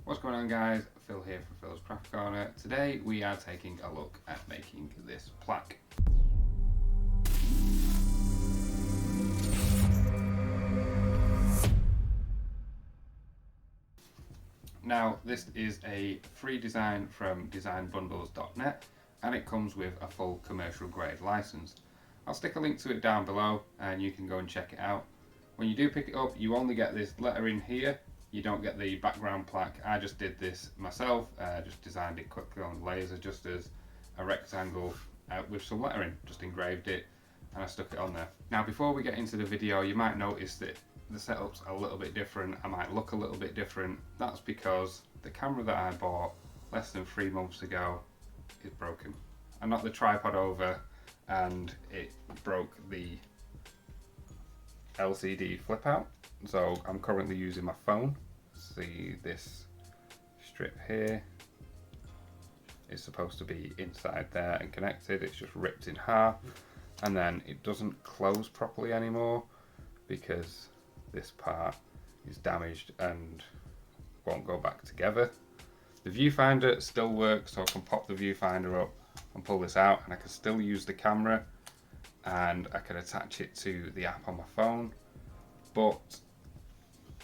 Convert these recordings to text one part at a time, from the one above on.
What's going on, guys? Phil here for Philscraftcorner. Today we are taking a look at making this plaque. Now, this is a free design from designbundles.net and it comes with a full commercial grade license. I'll stick a link to it down below and you can go and check it out. When you do pick it up, you only get this lettering here. You don't get the background plaque. I just did this myself, just designed it quickly on laser, just as a rectangle with some lettering, just engraved it and I stuck it on there. Now, before we get into the video, you might notice that the setup's a little bit different. I might look a little bit different. That's because the camera that I bought less than 3 months ago is broken. I knocked the tripod over and it broke the LCD flip out. So I'm currently using my phone. See this strip here is supposed to be inside there and connected. It's just ripped in half and then it doesn't close properly anymore because this part is damaged and won't go back together. The viewfinder still works, so I can pop the viewfinder up and pull this out and I can still use the camera and I can attach it to the app on my phone, but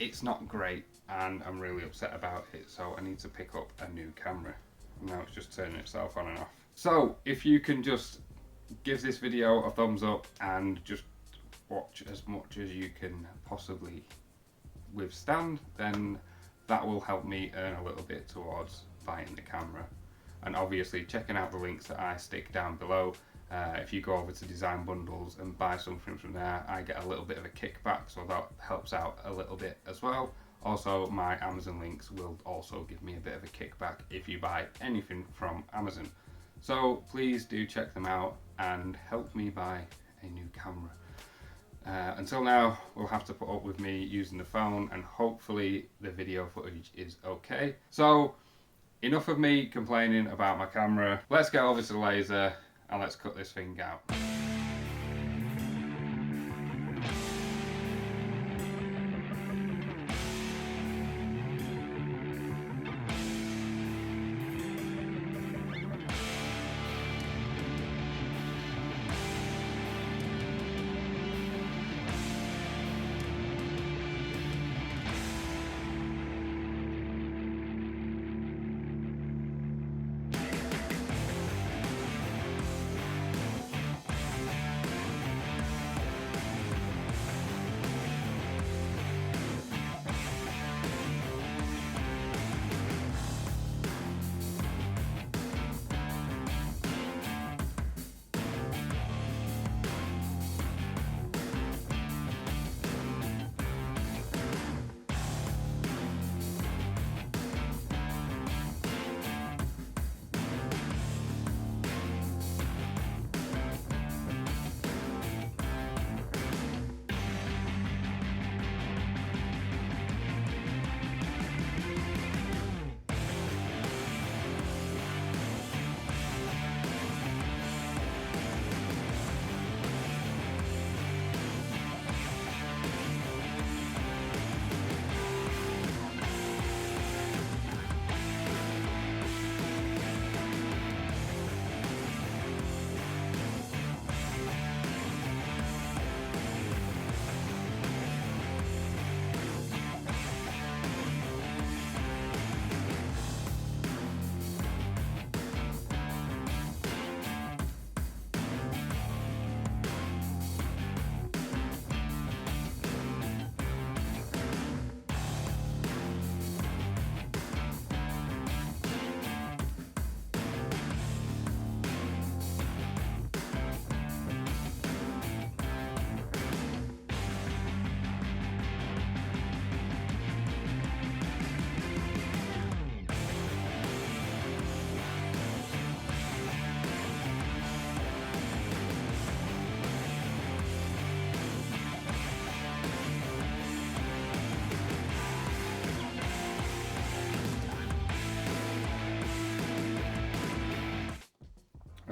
it's not great and I'm really upset about it, so I need to pick up a new camera. Now it's just turning itself on and off. So if you can just give this video a thumbs up and just watch as much as you can possibly withstand, then that will help me earn a little bit towards buying the camera. And obviously checking out the links that I stick down below. If you go over to Design Bundles and buy something from there, I get a little bit of a kickback, so that helps out a little bit as well. Also, my Amazon links will also give me a bit of a kickback if you buy anything from Amazon. So please do check them out and help me buy a new camera. Until now, we'll have to put up with me using the phone and hopefully the video footage is okay. So enough of me complaining about my camera. Let's get over to the laser and let's cut this thing out.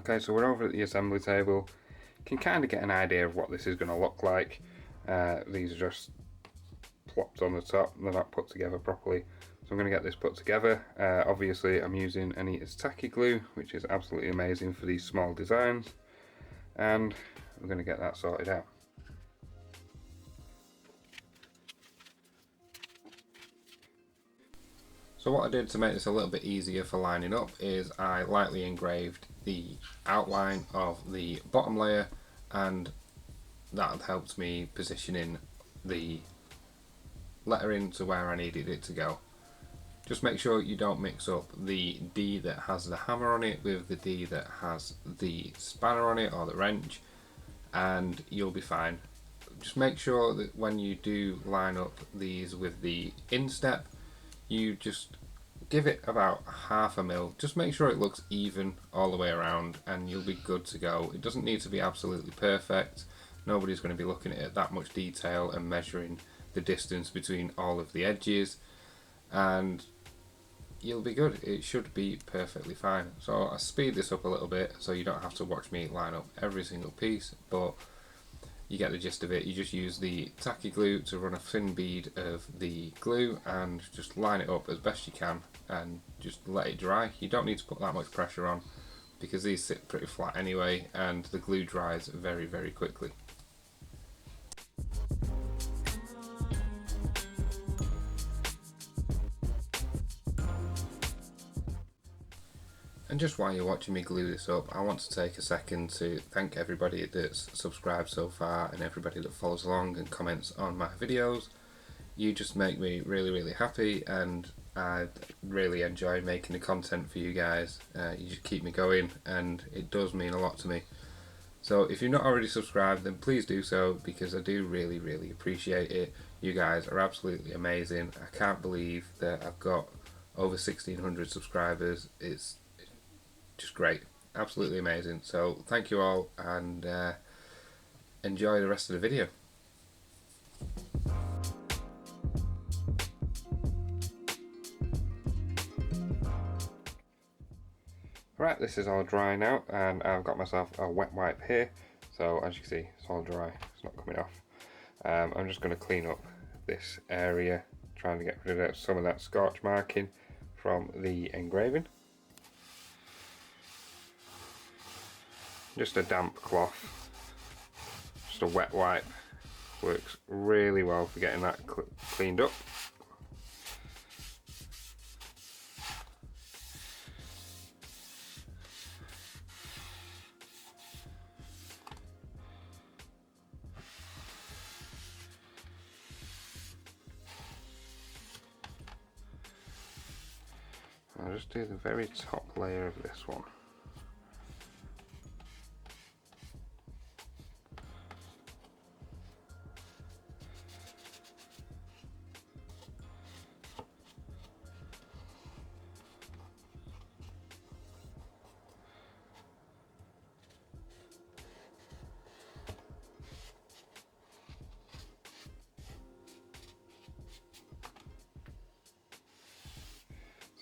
Okay, so we're over at the assembly table. You can kind of get an idea of what this is going to look like. These are just plopped on the top, they're not put together properly. So I'm going to get this put together. Obviously I'm using Anita's tacky glue, which is absolutely amazing for these small designs, and we're going to get that sorted out. So what I did to make this a little bit easier for lining up is I lightly engraved the outline of the bottom layer, and that helped me positioning the lettering to where I needed it to go. Just make sure you don't mix up the D that has the hammer on it with the D that has the spanner on it or the wrench, and you'll be fine. Just make sure that when you do line up these with the instep, you just give it about half a mil. Just make sure it looks even all the way around and you'll be good to go. It doesn't need to be absolutely perfect. Nobody's going to be looking at that much detail and measuring the distance between all of the edges, and you'll be good. It should be perfectly fine. So I speed this up a little bit so you don't have to watch me line up every single piece, but you get the gist of it. You just use the tacky glue to run a thin bead of the glue and just line it up as best you can and just let it dry. You don't need to put that much pressure on because these sit pretty flat anyway, and the glue dries very, very quickly. And just while you're watching me glue this up, I want to take a second to thank everybody that's subscribed so far and everybody that follows along and comments on my videos. You just make me really, really happy, and I really enjoy making the content for you guys. You just keep me going and it does mean a lot to me. So if you're not already subscribed, then please do so, because I do really, really appreciate it. You guys are absolutely amazing. I can't believe that I've got over 1,600 subscribers. It's just great, absolutely amazing. So thank you all, and enjoy the rest of the video. Right, this is all dry now, and I've got myself a wet wipe here. So as you can see, it's all dry, it's not coming off. I'm just going to clean up this area, trying to get rid of some of that scorch marking from the engraving. Just a damp cloth, just a wet wipe, works really well for getting that cleaned up. I'll just do the very top layer of this one.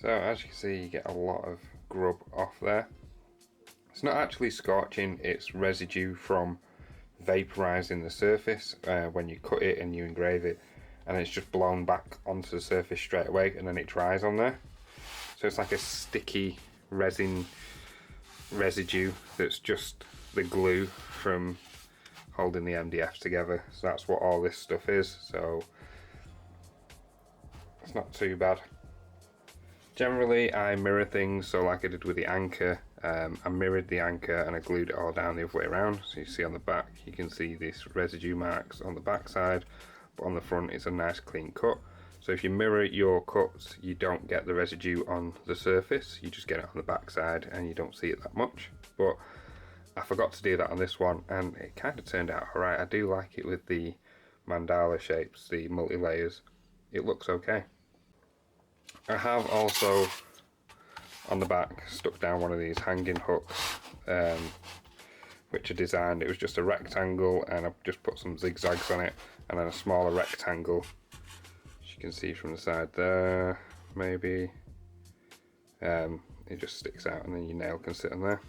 So as you can see, you get a lot of grub off there. It's not actually scorching, it's residue from vaporizing the surface when you cut it and you engrave it, and it's just blown back onto the surface straight away, and then it dries on there. So it's like a sticky resin residue that's just the glue from holding the MDFs together. So that's what all this stuff is, so it's not too bad. Generally I mirror things, so like I did with the anchor, I mirrored the anchor and I glued it all down the other way around. So you see on the back, you can see this residue marks on the back side, but on the front it's a nice clean cut. So if you mirror your cuts, you don't get the residue on the surface, you just get it on the back side and you don't see it that much. But I forgot to do that on this one, and it kind of turned out alright. I do like it with the mandala shapes, the multi-layers. It looks okay. I have also on the back stuck down one of these hanging hooks, which I designed. It was just a rectangle and I just put some zigzags on it, and then a smaller rectangle, as you can see from the side there, maybe. It just sticks out and then your nail can sit in there.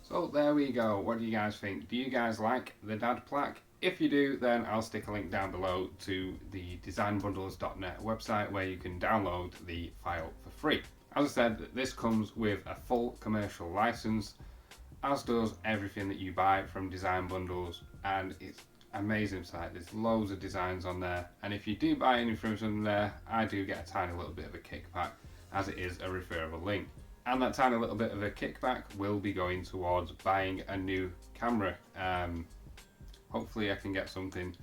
So there we go. What do you guys think? Do you guys like the DAD plaque? If you do, then I'll stick a link down below to the designbundles.net website where you can download the file for free. As I said, this comes with a full commercial license, as does everything that you buy from Design Bundles, and it's an amazing site. There's loads of designs on there, and if you do buy anything from there, I do get a tiny little bit of a kickback, as it is a referral link. And that tiny little bit of a kickback will be going towards buying a new camera. Hopefully I can get something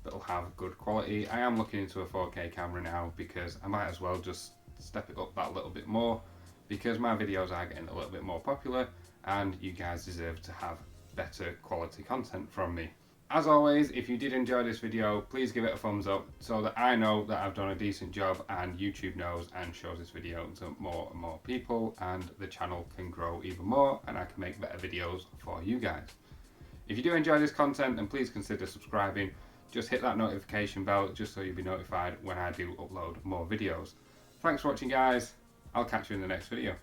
that'll have good quality. I am looking into a 4K camera now because I might as well just step it up that little bit more, because my videos are getting a little bit more popular and you guys deserve to have better quality content from me. As always, if you did enjoy this video, please give it a thumbs up so that I know that I've done a decent job and YouTube knows and shows this video to more and more people, and the channel can grow even more and I can make better videos for you guys. If you do enjoy this content, then please consider subscribing. Just hit that notification bell just so you'll be notified when I do upload more videos. Thanks for watching, guys. I'll catch you in the next video.